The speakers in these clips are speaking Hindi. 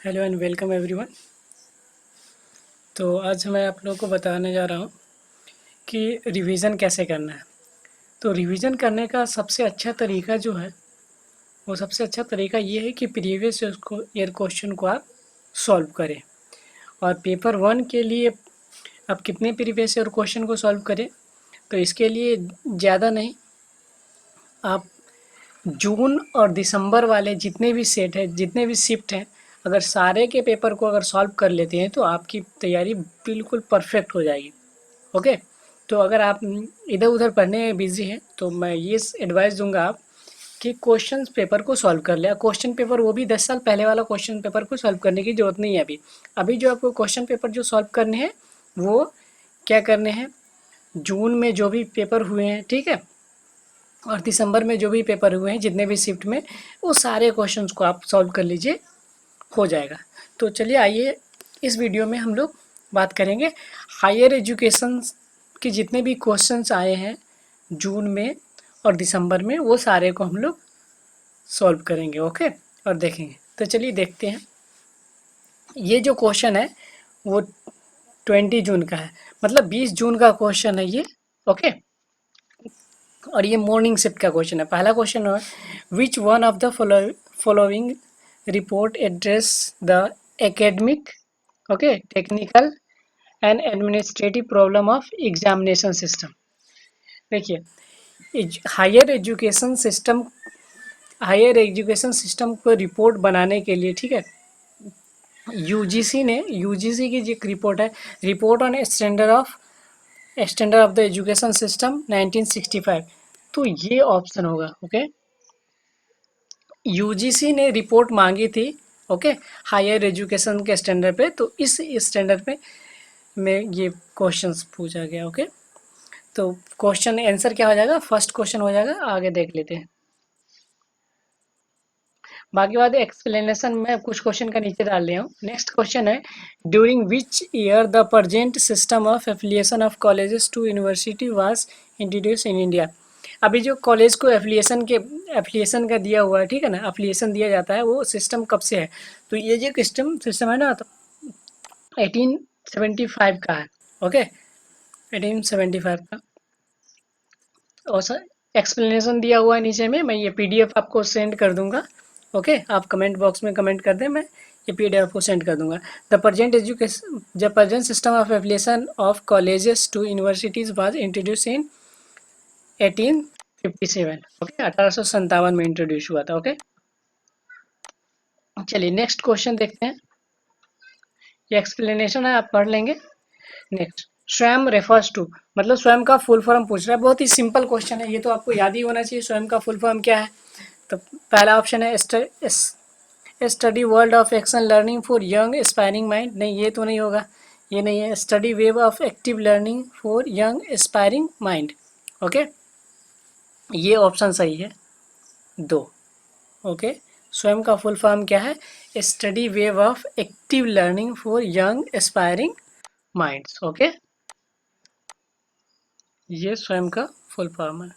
Hello and welcome everyone. तो आज मैं आप लोगों को बताने जा रहा हूँ कि रिवीजन कैसे करना है। तो रिवीजन करने का सबसे अच्छा तरीका जो है वो सबसे अच्छा तरीका ये है कि प्रीवियस ईयर क्वेश्चन को आप सॉल्व करें। और पेपर वन के लिए आप कितने प्रीवियस ईयर क्वेश्चन को सॉल्व करें, तो इसके लिए ज़्यादा नहीं, आप जून और दिसंबर वाले जितने भी सेट हैं, जितने भी शिफ्ट हैं, अगर सारे के पेपर को अगर सॉल्व कर लेते हैं तो आपकी तैयारी बिल्कुल परफेक्ट हो जाएगी। ओके। तो अगर आप इधर उधर पढ़ने में बिजी हैं तो मैं ये एडवाइस दूंगा आप कि क्वेश्चन पेपर को सॉल्व कर लिया। क्वेश्चन पेपर वो भी 10 साल पहले वाला क्वेश्चन पेपर को सॉल्व करने की ज़रूरत नहीं है। अभी अभी जो आपको क्वेश्चन पेपर जो सॉल्व करने हैं वो क्या करने हैं, जून में जो भी पेपर हुए हैं, ठीक है, और दिसंबर में जो भी पेपर हुए हैं जितने भी शिफ्ट में, वो सारे क्वेश्चंस को आप सॉल्व कर लीजिए, हो जाएगा। तो चलिए आइए इस वीडियो में हम लोग बात करेंगे हायर एजुकेशन के जितने भी क्वेश्चंस आए हैं जून में और दिसंबर में, वो सारे को हम लोग सॉल्व करेंगे। ओके, और देखेंगे। तो चलिए देखते हैं। ये जो क्वेश्चन है वो 20 जून का है, मतलब 20 जून का क्वेश्चन है ये। ओके, और ये मॉर्निंग शिफ्ट का क्वेश्चन है। पहला क्वेश्चन है, which one of the following report address the academic, okay, technical and administrative problem of examination system. देखिए, हायर एजुकेशन सिस्टम को रिपोर्ट बनाने के लिए, ठीक है, यूजीसी की जो एक रिपोर्ट है, report on standard of the education system 1965, तो ये ऑप्शन होगा। ओके, यूजीसी ने रिपोर्ट मांगी थी, ओके, हायर एजुकेशन के स्टैंडर्ड पे, तो इस स्टैंडर्ड पे में ये क्वेश्चंस पूछा गया। ओके, तो क्वेश्चन आंसर क्या हो जाएगा, फर्स्ट क्वेश्चन हो जाएगा। आगे देख लेते हैं, बाकी बात एक्सप्लेनेशन में कुछ क्वेश्चन का नीचे डाल रहा हूँ। नेक्स्ट क्वेश्चन है, during which year the present system of affiliation of colleges to university was introduce in India. अभी जो कॉलेज को एफिलिएशन का दिया हुआ है, ठीक है ना, एफिलिएशन दिया जाता है, वो सिस्टम कब से है? तो ये जो सिस्टम है ना, तो 1875 का है। ओके, 1875 का। और सर एक्सप्लेनेशन दिया हुआ है नीचे में, मैं ये पीडीएफ आपको सेंड कर दूंगा। ओके, आप कमेंट बॉक्स में कमेंट कर दें, मैं ये पीडीएफ आपको सेंड कर दूंगा। The present system of affiliation of colleges to universities was introduce in 1857। Okay, 1857 में इंट्रोड्यूस हुआ था। ओके, चलिए नेक्स्ट क्वेश्चन देखते हैं। ये एक्सप्लेनेशन है, आप पढ़ लेंगे। नेक्स्ट, स्वयं रेफर्स टू, मतलब स्वयं का फुल फॉर्म पूछ रहा है। बहुत ही सिंपल क्वेश्चन है, ये तो आपको याद ही होना चाहिए स्वयं का फुल फॉर्म क्या है। तो पहला ऑप्शन है study world of action learning for young aspiring mind. नहीं, ये तो नहीं होगा, ये नहीं है। Study wave of active learning for young aspiring mind. Okay, ये ऑप्शन सही है, दो। ओके, स्वयं का फुल फॉर्म क्या है, study wave of active learning for young aspiring minds. Okay, ये स्वयं का फुल फॉर्म है।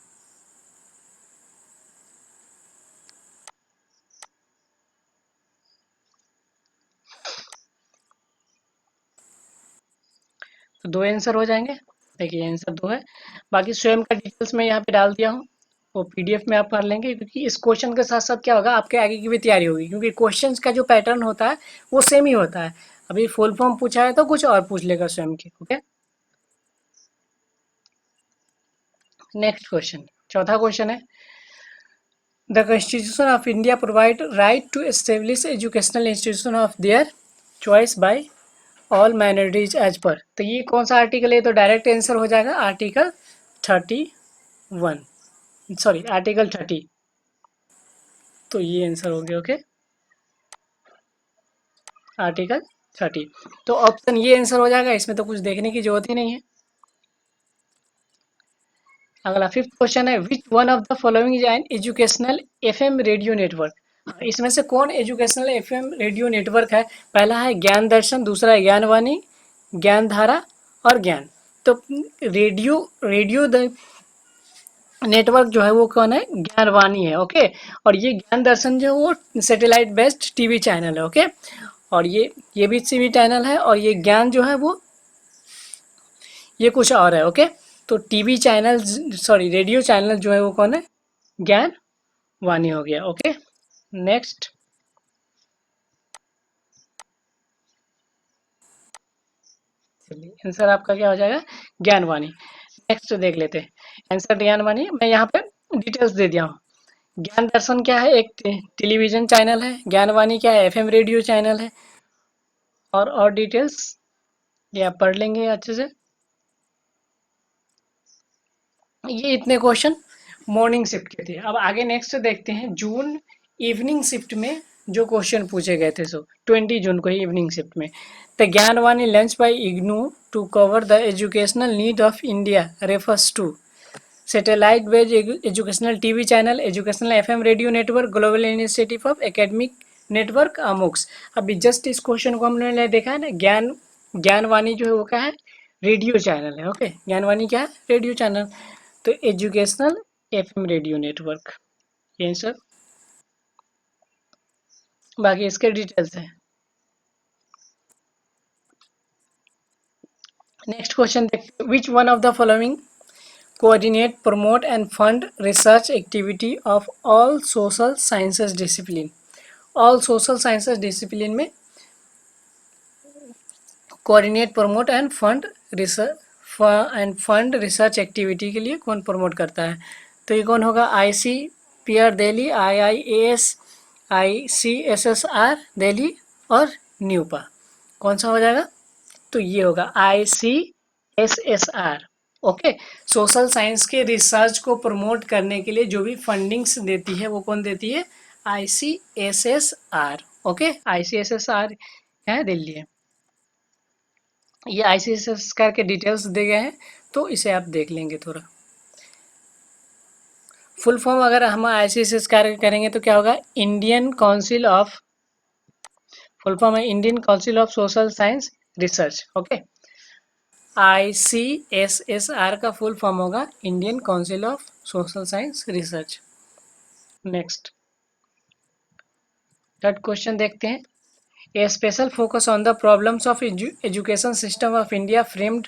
तो दो आंसर हो जाएंगे। देखिए आंसर दो है, बाकी स्वयं का डिटेल्स मैं यहाँ पे डाल दिया हूँ, वो पीडीएफ में आप कर लेंगे, क्योंकि इस क्वेश्चन के साथ साथ क्या होगा, आपके आगे की भी तैयारी होगी, क्योंकि क्वेश्चंस का जो पैटर्न होता है वो सेम ही होता है। अभी फुल फॉर्म पूछा है तो कुछ और पूछ लेगा स्वयं के। ओके, नेक्स्ट क्वेश्चन, चौथा क्वेश्चन है, the constitution of India provide right to establish educational institution of their choice by all minorities as per. तो ये कौन सा आर्टिकल है? तो डायरेक्ट आंसर हो जाएगा आर्टिकल 31, सॉरी आर्टिकल 30। तो ये आंसर हो गया। Okay, article 30। तो ऑप्शन ये आंसर हो जाएगा, इसमें तो कुछ देखने की जरूरत ही नहीं है। अगला फिफ्थ क्वेश्चन है, which one of the following is an educational FM radio network. इसमें से कौन एजुकेशनल एफएम रेडियो नेटवर्क है? पहला है ज्ञान दर्शन, दूसरा है ज्ञानवाणी, ज्ञान धारा और ज्ञान। तो रेडियो रेडियो नेटवर्क जो है वो कौन है? ज्ञानवाणी है। ओके, और ये ज्ञान दर्शन जो है वो सैटेलाइट बेस्ड टीवी चैनल है। ओके, और ये भी टीवी चैनल है, और ये ज्ञान जो है वो ये कुछ और है। ओके, तो TV channel sorry radio channel जो है वो कौन है? ज्ञान वाणी हो गया। Okay, next. चलिए आंसर आपका क्या हो जाएगा? ज्ञानवाणी। नेक्स्ट देख लेते हैं आंसर। ज्ञानवाणी मैं यहाँ पे डिटेल्स दे दिया हूँ। ज्ञान दर्शन क्या है? एक टेलीविजन चैनल है। ज्ञानवाणी क्या है? एफएम रेडियो चैनल है। और डिटेल्स ये आप पढ़ लेंगे अच्छे से। ये इतने क्वेश्चन मॉर्निंग शिफ्ट के थे। अब आगे नेक्स्ट देखते हैं जून इवनिंग शिफ्ट में जो क्वेश्चन पूछे गए थे। सो 20 जून को ही इवनिंग शिफ्ट में the Gyanvani launch by IGNOU to cover the educational need of India refers to satellite based educational TV channel, educational FM radio network, global initiative of academic network, अमुक्स। अभी जस्ट इस क्वेश्चन को हमने देखा है ना। ज्ञानवाणी जो है वो क्या है? रेडियो चैनल है। ओके, ज्ञानवाणी क्या है? Radio channel. तो एजुकेशनल एफएम रेडियो नेटवर्क, ये आंसर। बाकी इसके डिटेल्स है। नेक्स्ट क्वेश्चन देखते हैं। Which one of the following coordinate promote and fund research activity of all social sciences discipline? All social sciences discipline में coordinate promote and fund research activity के लिए कौन प्रमोट करता है? तो ये कौन होगा? ICPR Delhi, IIAS, ICSSR Delhi और न्यूपा। कौन सा हो जाएगा? तो ये होगा ICSSR। ओके, सोशल साइंस के रिसर्च को प्रमोट करने के लिए जो भी फंडिंग्स देती है वो कौन देती है? ICSSR। ओके, ICSSR है दिल्ली है। ये ICSSR के डिटेल्स दे गए हैं, तो इसे आप देख लेंगे थोड़ा। फुल फॉर्म अगर हम ICSSR करेंगे तो क्या होगा? Indian council of, full form है Indian council of social science research. Okay, ICSSR का फुल फॉर्म होगा Indian council of social science research. Next third question देखते हैं। A special focus on the problems of education system of India framed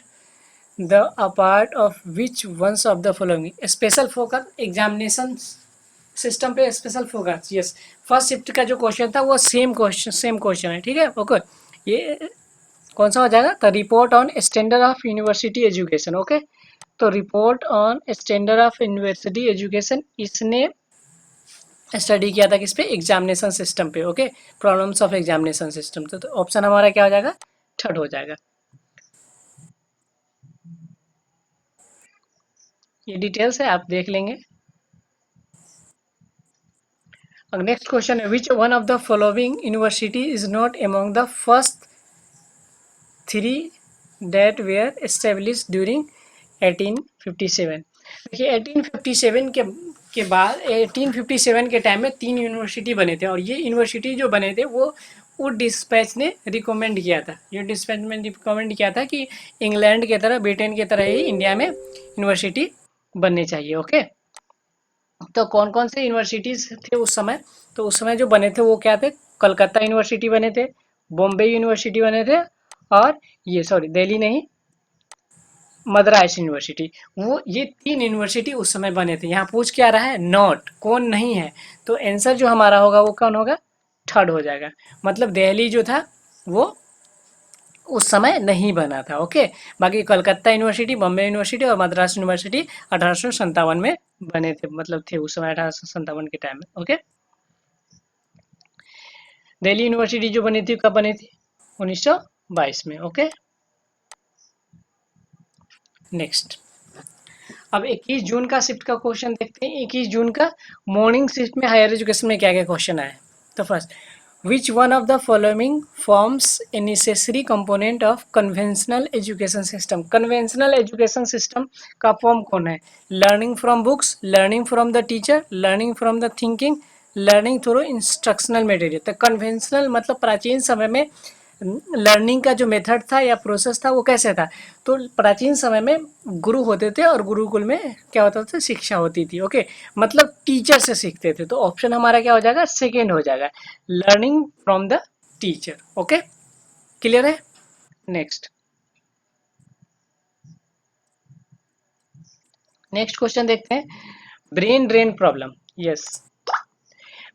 the apart of which ones of the following? Special focus examination system पे special focus. Yes, first shift का जो क्वेश्चन था वो सेम क्वेश्चन है। ठीक है, ओके। ये कौन सा हो जाएगा? The report on standard of university education. Okay, तो report on standard of university education इसने स्टडी किया था किस पे? एग्जामिनेशन सिस्टम पे। Okay, problems of examination system. तो ऑप्शन हमारा क्या हो जाएगा? थर्ड हो जाएगा। ये डिटेल्स है, आप देख लेंगे। अब नेक्स्ट क्वेश्चन है which one of the following university is not among the first 3 that were established during 1857? देखिए 1857 के बाद 1857 के टाइम में 3 यूनिवर्सिटी बने थे, और ये यूनिवर्सिटी जो बने थे वो डिस्पैच ने रिकमेंड किया था। ये डिस्पैच में रिकमेंड किया था कि इंग्लैंड की तरह, ब्रिटेन की तरह ही इंडिया में यूनिवर्सिटी बननी चाहिए। ओके, तो कौन कौन से यूनिवर्सिटीज़ थे उस समय? तो उस समय जो बने थे वो क्या थे? कलकत्ता यूनिवर्सिटी बने थे, बॉम्बे यूनिवर्सिटी बने थे, और ये सॉरी दिल्ली नहीं, मद्रास यूनिवर्सिटी। वो ये 3 यूनिवर्सिटी उस समय बने थे। यहाँ पूछ क्या रहा है? नॉट, कौन नहीं है। तो आंसर जो हमारा होगा वो कौन होगा? थर्ड हो जाएगा। मतलब दिल्ली जो था वो उस समय नहीं बना था। ओके, बाकी कलकत्ता यूनिवर्सिटी, बॉम्बे यूनिवर्सिटी और मद्रास यूनिवर्सिटी 1857 में बने थे, मतलब थे उस समय 1857 के टाइम में। ओके, दिल्ली यूनिवर्सिटी जो बनी थी कब बनी थी? 1922 में। Okay, next. अब 21 जून का शिफ्ट का क्वेश्चन देखते हैं। 21 जून का मॉर्निंग शिफ्ट में हायर एजुकेशन में क्या क्या क्वेश्चन आए? तो first, which one of the following forms a necessary component of conventional education system? Conventional education system का फॉर्म कौन है? Learning from books, learning from the teacher, learning from the thinking, learning through instructional material. तो कन्वेंशनल मतलब प्राचीन समय में लर्निंग का जो मेथड था या प्रोसेस था वो कैसे था? तो प्राचीन समय में गुरु होते थे और गुरुकुल में क्या होता था? शिक्षा होती थी। ओके, मतलब टीचर से सीखते थे। तो ऑप्शन हमारा क्या हो जाएगा? सेकेंड हो जाएगा, learning from the teacher. Okay, clear है? नेक्स्ट नेक्स्ट क्वेश्चन देखते हैं, brain drain problem. Yes,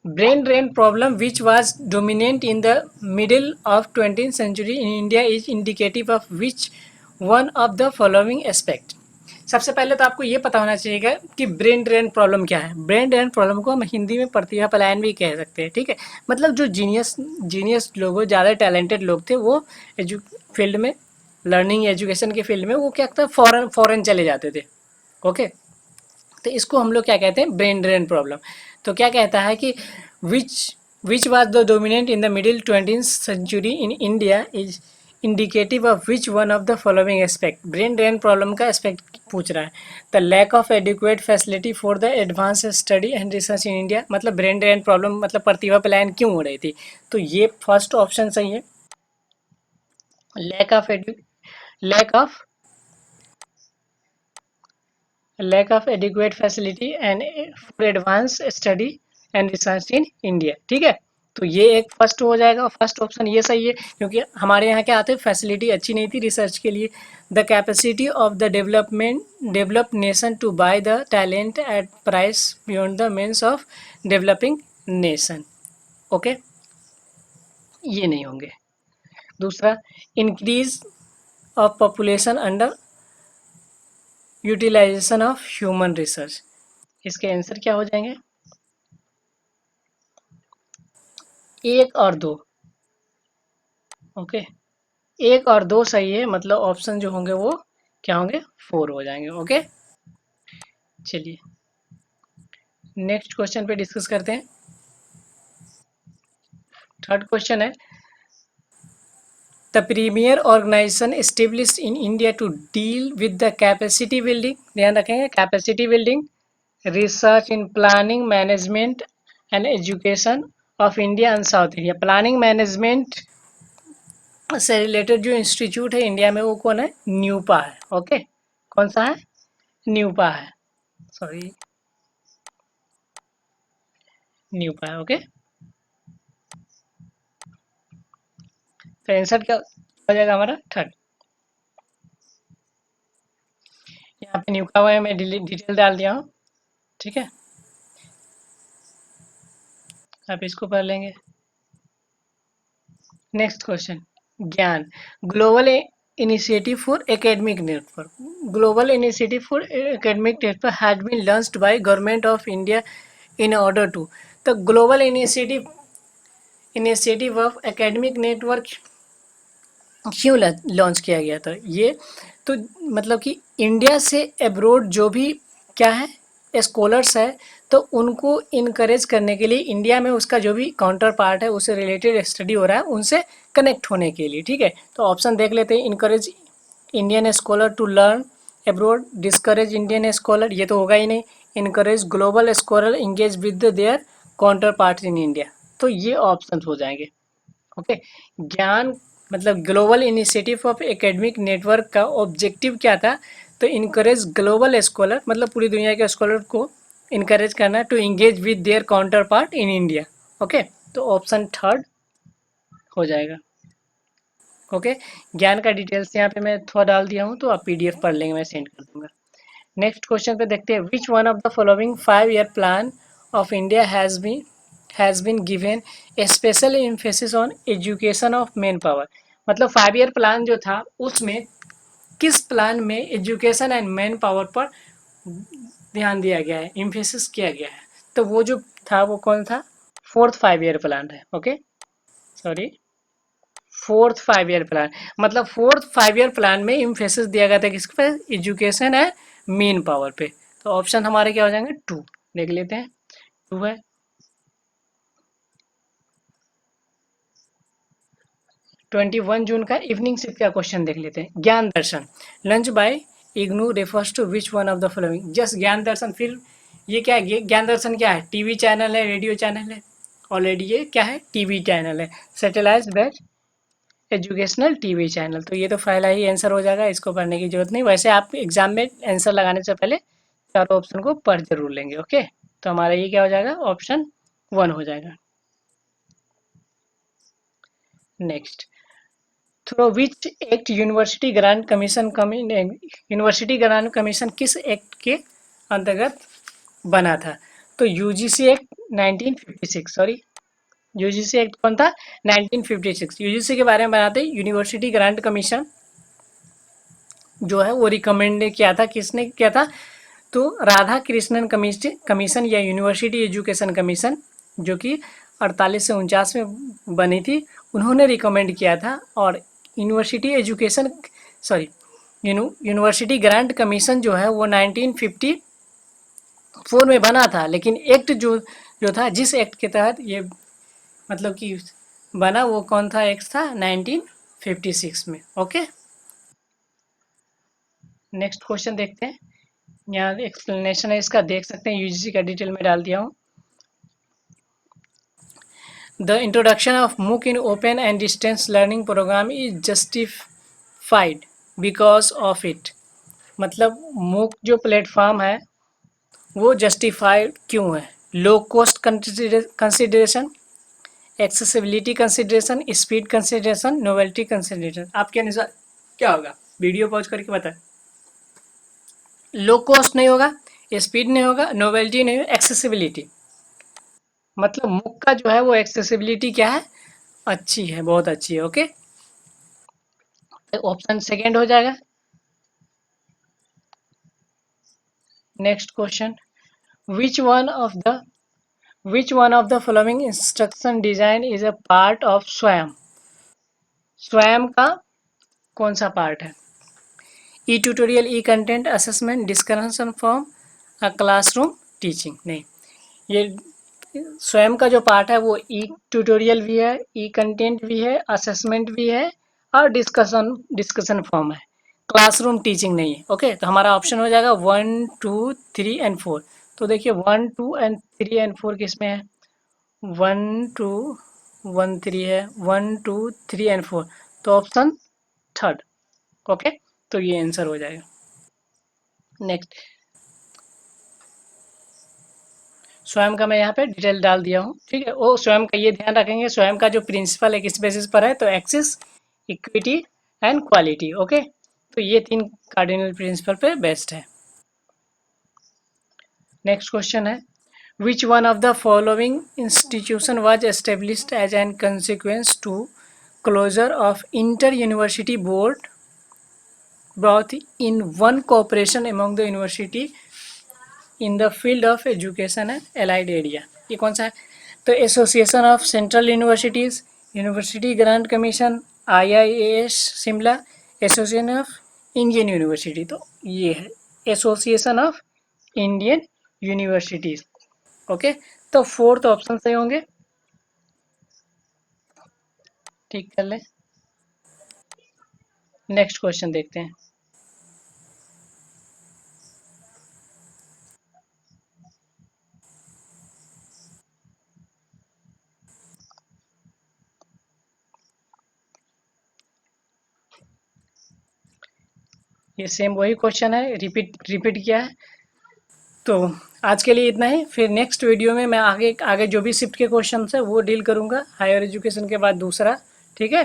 brain drain problem which was dominant in the middle of 20th century in India is indicative of which one of the following aspect। सबसे पहले तो आपको ये पता होना चाहिए कि ब्रेन ड्रेन प्रॉब्लम क्या है। ब्रेन ड्रेन प्रॉब्लम को हम हिंदी में प्रतिभा पलायन भी कह सकते हैं, ठीक है। मतलब जो जीनियस जीनियस लोग, ज़्यादा टैलेंटेड लोग थे, वो फील्ड में, लर्निंग एजुकेशन के फील्ड में वो क्या था, फॉरेन फॉरेन चले जाते थे। ओके, तो इसको हम लोग क्या कहते हैं, ब्रेन ड्रेन प्रॉब्लम। तो क्या कहता है कि which which was the dominant in the middle 20th century in India is indicative of which one of the following aspect. Brain drain problem का एस्पेक्ट पूछ रहा है। The lack of adequate facility for the advance study and research in India. मतलब ब्रेन ड्रेन प्रॉब्लम मतलब प्रतिभा पलायन क्यों हो रही थी, तो ये फर्स्ट ऑप्शन सही है। Lack of lack of lack of adequate facility and for advanced study and research in India। ठीक है, तो ये एक फर्स्ट हो जाएगा, फर्स्ट ऑप्शन ये सही है, क्योंकि हमारे यहाँ क्या आते हैं, फैसिलिटी अच्छी नहीं थी रिसर्च के लिए। The capacity of the developed nation to buy the talent at price beyond the means of developing nation. Okay, ये नहीं होंगे। दूसरा, increase of population under utilization of human research. इसके आंसर क्या हो जाएंगे, एक और दो। ओके, एक और दो सही है, मतलब ऑप्शन जो होंगे वो क्या होंगे, 4 हो जाएंगे। ओके, चलिए नेक्स्ट क्वेश्चन पे डिस्कस करते हैं। थर्ड क्वेश्चन है, the premier organisation established in India to deal with the capacity building. ध्यान रखेंगे, capacity building, research in planning management and education of India and South India. Planning management से रिलेटेड जो इंस्टीट्यूट है इंडिया में वो कौन है, न्यूपा है। ओके, कौन सा है, न्यूपा है, सॉरी न्यूपा है। ओके, तो आंसर क्या हो जाएगा हमारा, थर्ड। यहाँ पे न्यूपा हुआ है, मैं डिटेल डाल दिया हूँ, ठीक है, आप इसको पढ़ लेंगे। Next question, Gyan, global initiative for academic network. Global initiative for academic network has been launched by government of India in order to. तो global initiative of academic network क्यों लॉन्च किया गया था, ये तो मतलब कि इंडिया से अब्रोड जो भी क्या है, स्कॉलर्स है, तो उनको इनकरेज करने के लिए, इंडिया में उसका जो भी काउंटर पार्ट है उससे रिलेटेड स्टडी हो रहा है, उनसे कनेक्ट होने के लिए। ठीक है, तो ऑप्शन देख लेते हैं, encourage Indian scholar to learn abroad, discourage Indian scholar, ये तो होगा ही नहीं, encourage global scholar engage with their counterpart in India, तो ये ऑप्शन हो जाएंगे। ओके, ज्ञान मतलब global initiative of academic network का ऑब्जेक्टिव क्या था, तो इनकरेज ग्लोबल स्कॉलर, मतलब पूरी दुनिया के स्कॉलर को इनकरेज करना to engage with their counterpart in India. Okay, तो ऑप्शन थर्ड हो जाएगा। ओके, ज्ञान का डिटेल्स यहाँ पे मैं थोड़ा डाल दिया हूँ, तो आप पीडीएफ पढ़ लेंगे, मैं सेंड कर दूंगा। नेक्स्ट क्वेश्चन पे देखते हैं, which one of the following 5 year plan of India has been given a special emphasis on education of manpower. मतलब 5 ईयर प्लान जो था उसमें किस प्लान में एजुकेशन एंड मैन पावर पर ध्यान दिया गया है, एम्फेसिस किया गया है, तो वो जो था वो कौन था, फोर्थ 5 ईयर प्लान है। Okay, sorry, fourth 5 year plan, मतलब फोर्थ 5 ईयर प्लान में इम्फेसिस दिया गया था किसके पे, एजुकेशन है, मेन पावर पे। तो ऑप्शन हमारे क्या हो जाएंगे, 2, देख लेते हैं, 2 है। 21 जून का इवनिंग शिफ्ट का क्वेश्चन देख लेते हैं, Gyan Darshan launch by IGNOU refers to which one of the following. Just Gyan Darshan, फिर ये क्या है, ज्ञान दर्शन क्या है, टीवी चैनल है, रेडियो चैनल है, ऑलरेडी ये क्या है, टीवी चैनल है, satellite based educational TV channel, तो ये तो पहला ही आंसर हो जाएगा, इसको पढ़ने की जरूरत नहीं। वैसे आप एग्जाम में आंसर लगाने से पहले चारों ऑप्शन को पढ़ जरूर लेंगे। ओके, तो हमारा ये क्या हो जाएगा, ऑप्शन 1 हो जाएगा। Next, through which act university grant commission किस एक्ट के अंतर्गत बना था? तो UGC act 1956, sorry, UGC act कौन था? 1956। यूजीसी के बारे में बनाते यूनिवर्सिटी ग्रांट कमीशन जो है वो रिकमेंड किया था, किसने किया था? तो राधा कृष्णन कमीशन या यूनिवर्सिटी एजुकेशन कमीशन जो कि 48 से 49 में बनी थी, उन्होंने रिकमेंड किया था। और university education sorry university grant commission जो है वो 1954 में बना था, लेकिन एक्ट जो जो था, जिस एक्ट के तहत ये मतलब कि बना, वो कौन था एक्ट था? 1956 में। ओके, नेक्स्ट क्वेश्चन देखते हैं। यहाँ एक्सप्लेनेशन है इसका, देख सकते हैं, यूजीसी का डिटेल में डाल दिया हूँ। The introduction of MOOC in open and distance learning program is justified because of it। मतलब MOOC जो प्लेटफॉर्म है वो जस्टिफाइड क्यों है? Low cost consideration, accessibility consideration, speed consideration, novelty consideration. आपके अनुसार क्या होगा? वीडियो पॉज करके बताएं। लो कॉस्ट नहीं होगा, स्पीड नहीं होगा, नोवेल्टी नहीं होगा, एक्सेसिबिलिटी। मतलब MOOC का जो है वो एक्सेसिबिलिटी क्या है? अच्छी है, बहुत अच्छी है। ओके, ऑप्शन सेकेंड हो जाएगा। Next question, which one of the which one of the following instruction design is a part of स्वयं? स्वयं का कौन सा पार्ट है? E tutorial, e content assessment, discussion form, classroom teaching? नहीं, ये स्वयं का जो पार्ट है वो ई ट्यूटोरियल भी है, ई कंटेंट भी है, असेसमेंट भी है, और डिस्कशन फॉर्म है। क्लासरूम टीचिंग नहीं है। ओके, तो हमारा ऑप्शन हो जाएगा 1, 2, 3 एंड 4। तो देखिए 1, 2 एंड 3 एंड 4 किस में है? 1, 2, 1, 3 है, 1, 2, 3 एंड 4, तो ऑप्शन थर्ड। ओके, तो ये आंसर हो जाएगा। नेक्स्ट, स्वयं का मैं यहाँ पे डिटेल डाल दिया हूँ। ठीक है, वो स्वयं का ये ध्यान रखेंगे, स्वयं का जो प्रिंसिपल है किस बेसिस पर है? तो access, equity and quality. Okay, तो ये 3 कार्डिनल प्रिंसिपल पे बेस्ड है। नेक्स्ट क्वेश्चन है, which one of the following institution was established as an consequence to closure of inter university board brought in one cooperation among the university in the field of education and allied area? ये कौन सा है? तो association of central universities, university grant commission, IIAS Shimla, association of Indian university. तो ये है association of Indian universities. Okay, तो फोर्थ ऑप्शन सही होंगे। ठीक कर ले, नेक्स्ट क्वेश्चन देखते हैं। ये सेम वही क्वेश्चन है, रिपीट किया है। तो आज के लिए इतना ही, फिर नेक्स्ट वीडियो में मैं आगे आगे जो भी शिफ्ट के क्वेश्चन है वो डील करूँगा। हायर एजुकेशन के बाद दूसरा, ठीक है,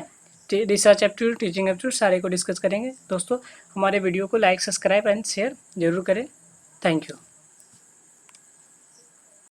रिसर्च एप्टीट्यूड, टीचिंग एप्टीट्यूड, सारे को डिस्कस करेंगे। दोस्तों, हमारे वीडियो को लाइक, सब्सक्राइब एंड शेयर जरूर करें। Thank you.